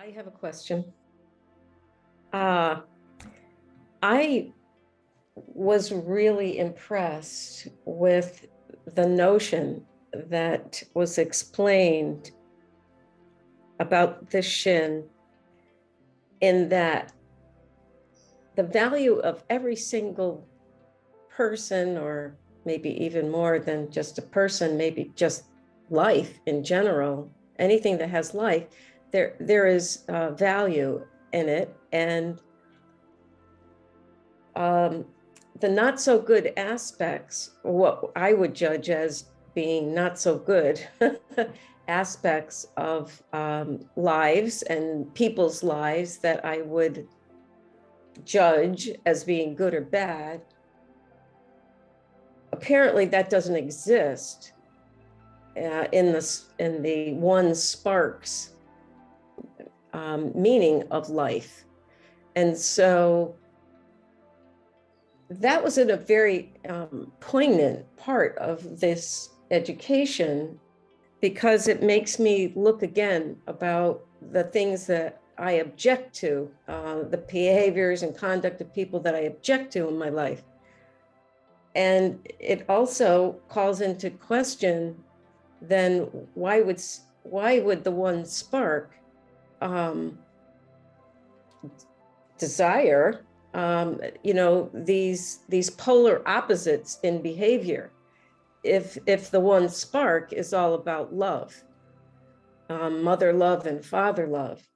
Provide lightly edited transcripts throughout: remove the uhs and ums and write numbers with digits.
I have a question. I was really impressed with the notion that was explained about the shin, in that the value of every single person, or maybe even more than just a person, maybe just life in general, anything that has life, there is value in it. And the not so good aspects, what I would judge as being not so good aspects of lives and people's lives that I would judge as being good or bad, apparently that doesn't exist in the one sparks meaning of life. And so that was a very poignant part of this education, because it makes me look again about the things that I object to, the behaviors and conduct of people that I object to in my life. And it also calls into question, then why would the one spark desire these polar opposites in behavior, if the one spark is all about love, mother love and father love?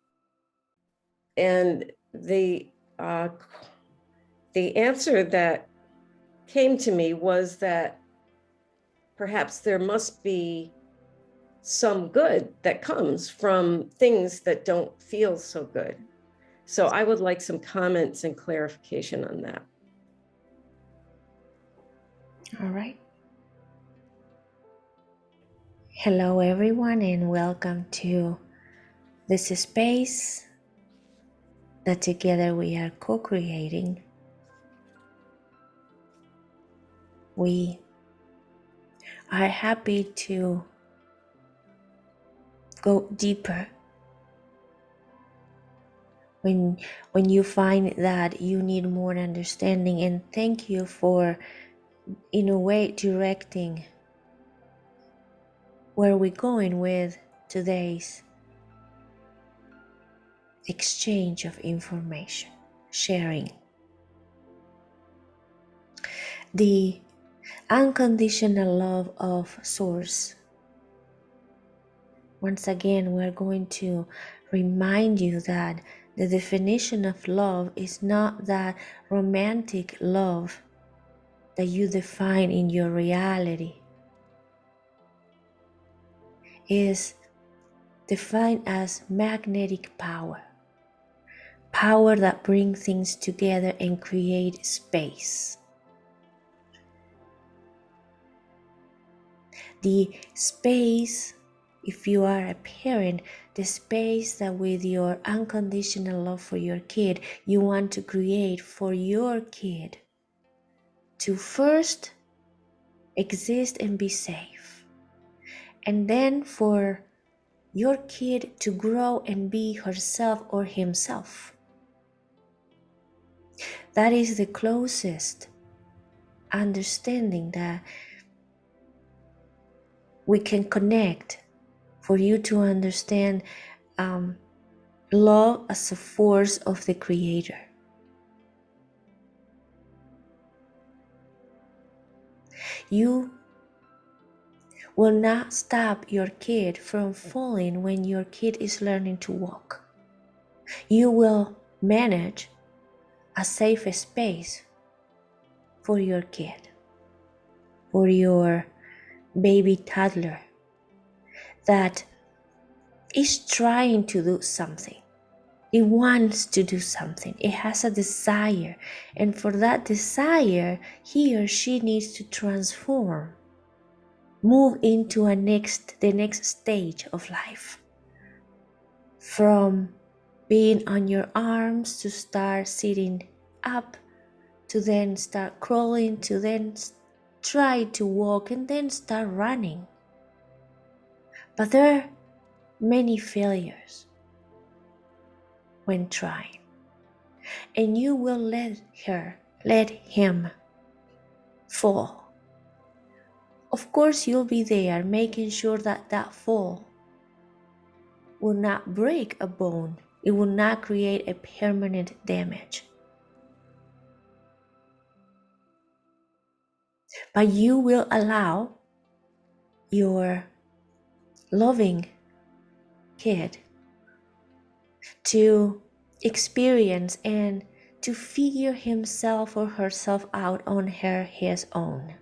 And the answer that came to me was that perhaps there must be some good that comes from things that don't feel so good. So I would like some comments and clarification on that. All right. Hello, everyone, and welcome to this space that together we are co-creating. We are happy to go deeper when you find that you need more understanding, and thank you for, in a way, directing where we're going with today's exchange of information, sharing. The unconditional love of Source. Once again, we're going to remind you that the definition of love is not that romantic love that you define in your reality. It is defined as magnetic power, power that brings things together and create space. The space, if you are a parent, the space that with your unconditional love for your kid, you want to create for your kid to first exist and be safe, and then for your kid to grow and be herself or himself. That is the closest understanding that we can connect for you to understand love as a force of the Creator. You will not stop your kid from falling when your kid is learning to walk. You will manage a safe space for your kid, for your baby toddler that is trying to do something. It wants to do something. It has a desire. And for that desire, he or she needs to transform, move into the next stage of life. From being on your arms to start sitting up, to then start crawling, to then try to walk, and then start running. But there are many failures. when trying. And you will let him fall. Of course, you'll be there making sure that that fall will not break a bone. It will not create a permanent damage. But you will allow your loving kid to experience and to figure himself or herself out on his own.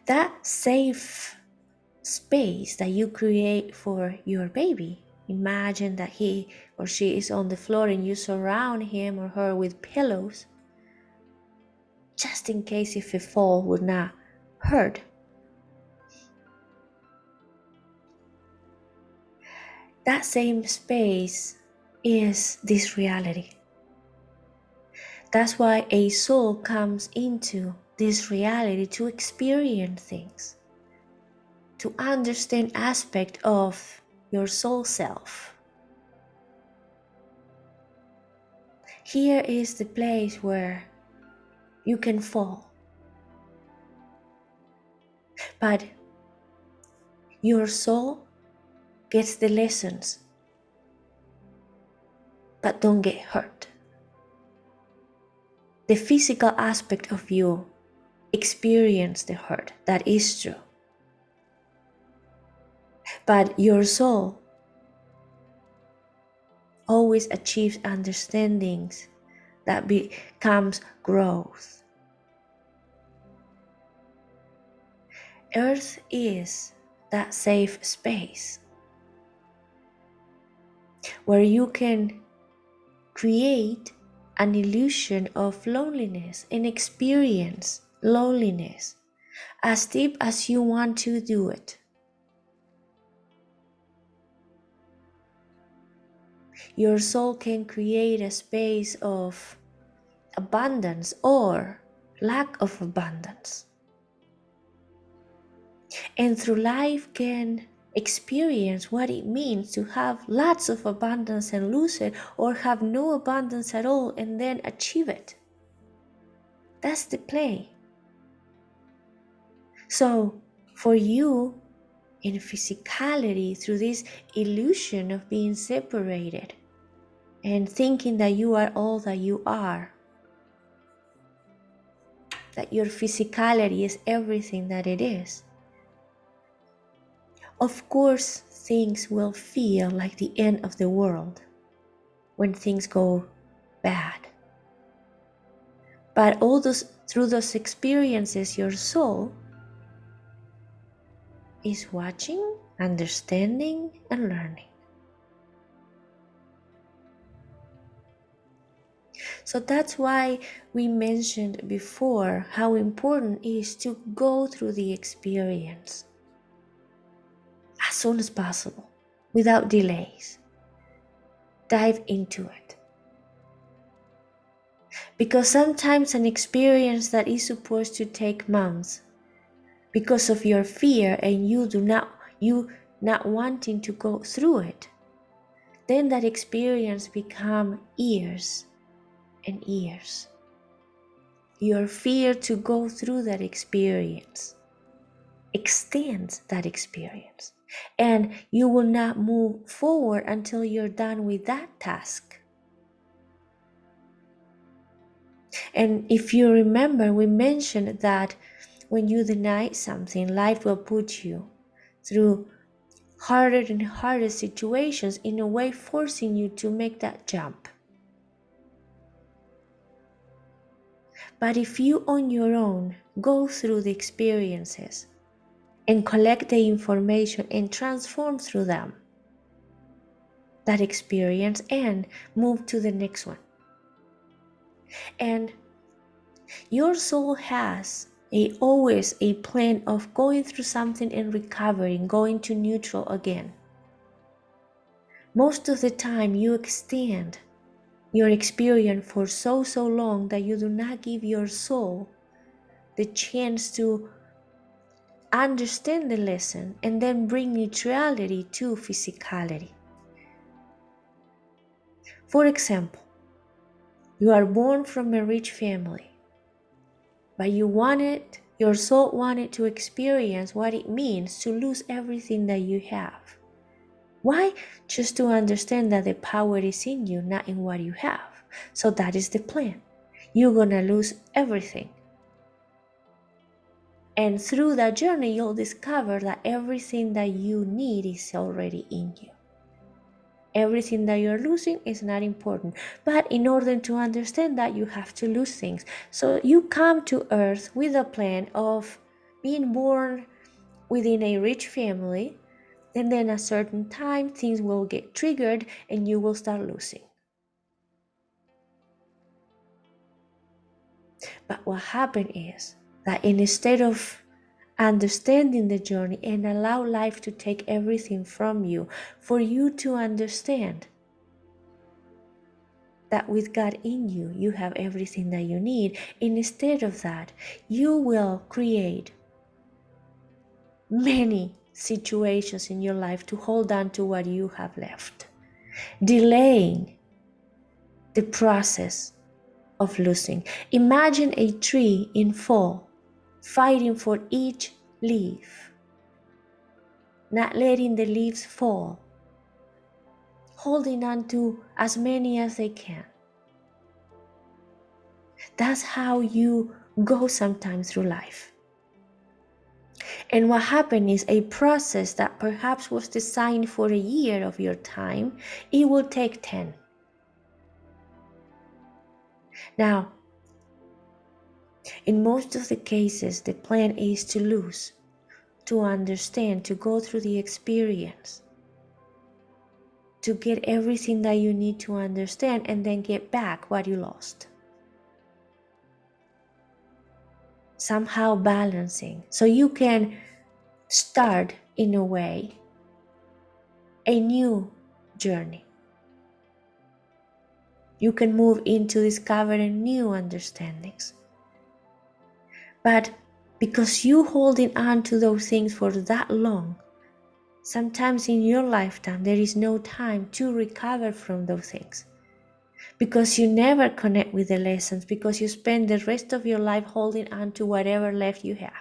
That safe space that you create for your baby, imagine that he or she is on the floor and you surround him or her with pillows, just in case if a fall would not hurt. That same space is this reality. That's why a soul comes into this reality to experience things, to understand aspect of your soul self. Here is the place where you can fall, but your soul gets the lessons, but don't get hurt. The physical aspect of you experience the hurt, that is true. But your soul always achieves understandings that becomes growth. Earth is that safe space where you can create an illusion of loneliness and experience loneliness as deep as you want to do it. Your soul can create a space of abundance or lack of abundance. And through life can experience what it means to have lots of abundance and lose it, or have no abundance at all and then achieve it. That's the play. So for you in physicality, through this illusion of being separated and thinking that you are all that you are, that your physicality is everything that it is, of course things will feel like the end of the world when things go bad. But through those experiences, your soul is watching, understanding, and learning. So that's why we mentioned before how important it is to go through the experience as soon as possible, without delays. Dive into it. Because sometimes an experience that is supposed to take months, because of your fear and you not wanting to go through it, then that experience become years and years. Your fear to go through that experience extends that experience, and you will not move forward until you're done with that task. And if you remember, we mentioned that when you deny something, life will put you through harder and harder situations, in a way forcing you to make that jump. But if you on your own go through the experiences and collect the information and transform through them, that experience, and move to the next one. And your soul has always a plan of going through something and recovering, going to neutral again. Most of the time you extend your experience for so long that you do not give your soul the chance to understand the lesson and then bring neutrality to physicality. For example, you are born from a rich family, but your soul wanted to experience what it means to lose everything that you have. Why? Just to understand that the power is in you, not in what you have. So that is the plan. You're gonna lose everything. And through that journey, you'll discover that everything that you need is already in you. Everything that you're losing is not important. But in order to understand that, you have to lose things. So you come to earth with a plan of being born within a rich family, and then at a certain time, things will get triggered and you will start losing. But what happened is that instead of understanding the journey and allow life to take everything from you, for you to understand that with God in you, you have everything that you need. Instead of that, you will create many situations in your life to hold on to what you have left, delaying the process of losing. Imagine a tree in fall, fighting for each leaf, not letting the leaves fall, holding on to as many as they can. That's how you go sometimes through life. And what happened is a process that perhaps was designed for a year of your time, it will take 10. Now, in most of the cases, the plan is to lose, to understand, to go through the experience, to get everything that you need to understand and then get back what you lost. Somehow balancing, so you can start, in a way, a new journey. You can move into discovering new understandings. But because you holding on to those things for that long, sometimes in your lifetime there is no time to recover from those things. Because you never connect with the lessons, because you spend the rest of your life holding on to whatever left you have.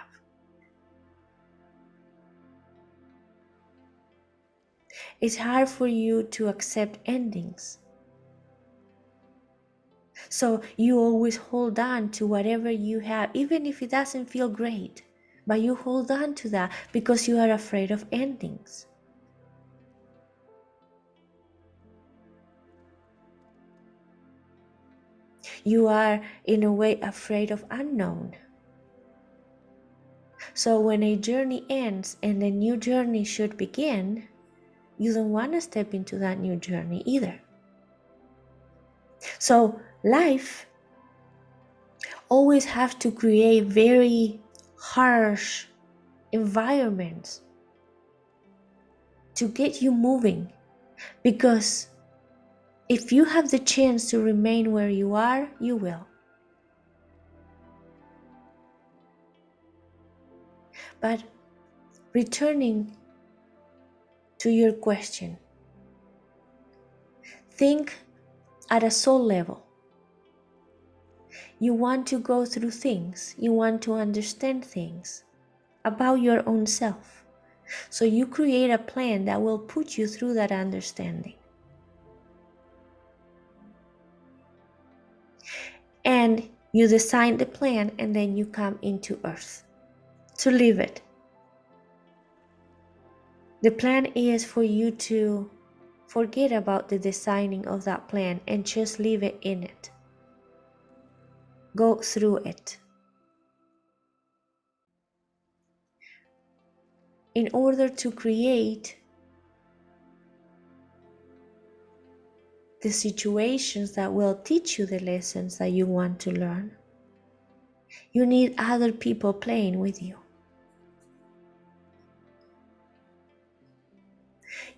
It's hard for you to accept endings. So you always hold on to whatever you have, even if it doesn't feel great. But you hold on to that because you are afraid of endings. You are, in a way, afraid of unknown. So when a journey ends and a new journey should begin, you don't want to step into that new journey either. So life always have to create very harsh environments to get you moving, because if you have the chance to remain where you are, you will. But returning to your question, think at a soul level. You want to go through things, you want to understand things about your own self. So you create a plan that will put you through that understanding. And you design the plan, and then you come into earth to live it. The plan is for you to forget about the designing of that plan and just live it in it. Go through it. In order to create the situations that will teach you the lessons that you want to learn, you need other people playing with you.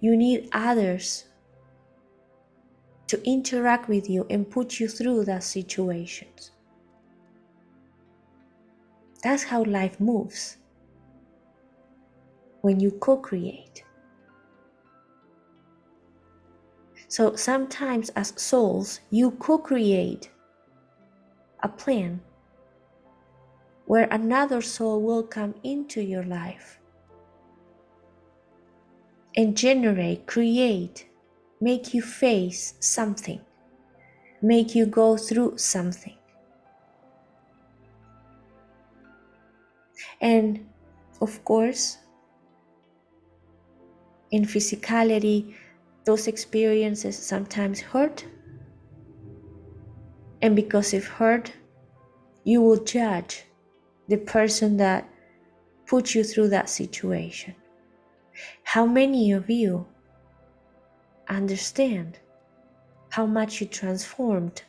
You need others to interact with you and put you through those situations. That's how life moves when you co-create. So sometimes as souls, you co-create a plan where another soul will come into your life and generate, create, make you face something, make you go through something. And of course, in physicality, those experiences sometimes hurt. And because of hurt, you will judge the person that put you through that situation. How many of you understand how much you transformed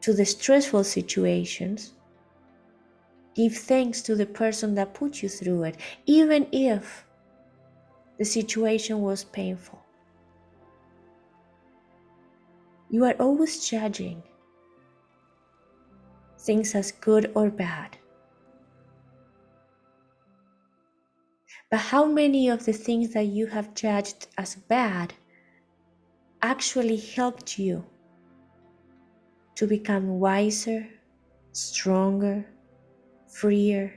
to the stressful situations? Give thanks to the person that put you through it, even if the situation was painful. You are always judging things as good or bad. But how many of the things that you have judged as bad actually helped you to become wiser, stronger, freer?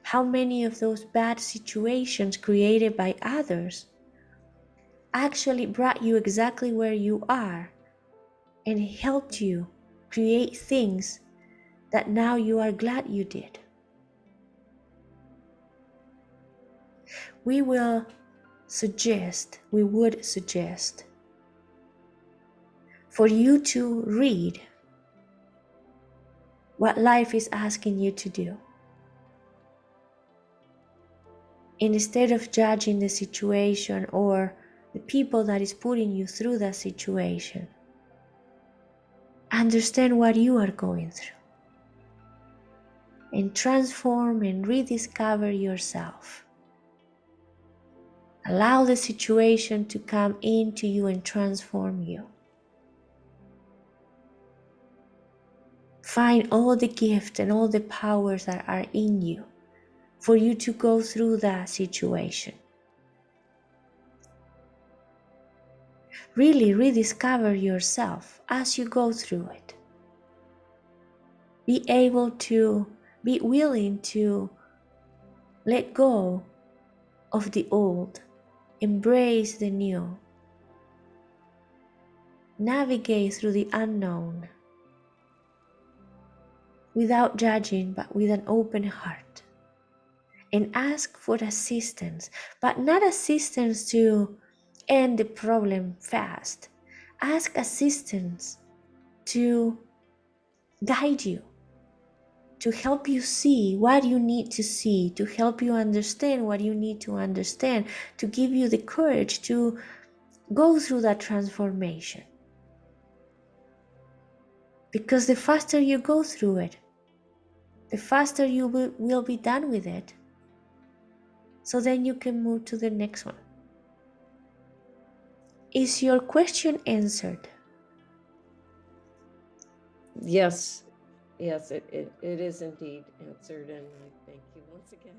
How many of those bad situations created by others actually brought you exactly where you are and helped you create things that now you are glad you did? We would suggest for you to read what life is asking you to do. Instead of judging the situation or the people that is putting you through that situation, understand what you are going through and transform and rediscover yourself. Allow the situation to come into you and transform you. Find all the gifts and all the powers that are in you for you to go through that situation. Really rediscover yourself as you go through it. Be willing to let go of the old, embrace the new, navigate through the unknown without judging but with an open heart, and ask for assistance, but not assistance to end the problem fast. Ask assistance to guide you, to help you see what you need to see, to help you understand what you need to understand, to give you the courage to go through that transformation. Because the faster you go through it, the faster you will be done with it. So then you can move to the next one. Is your question answered? Yes, it is indeed answered, and I thank you once again.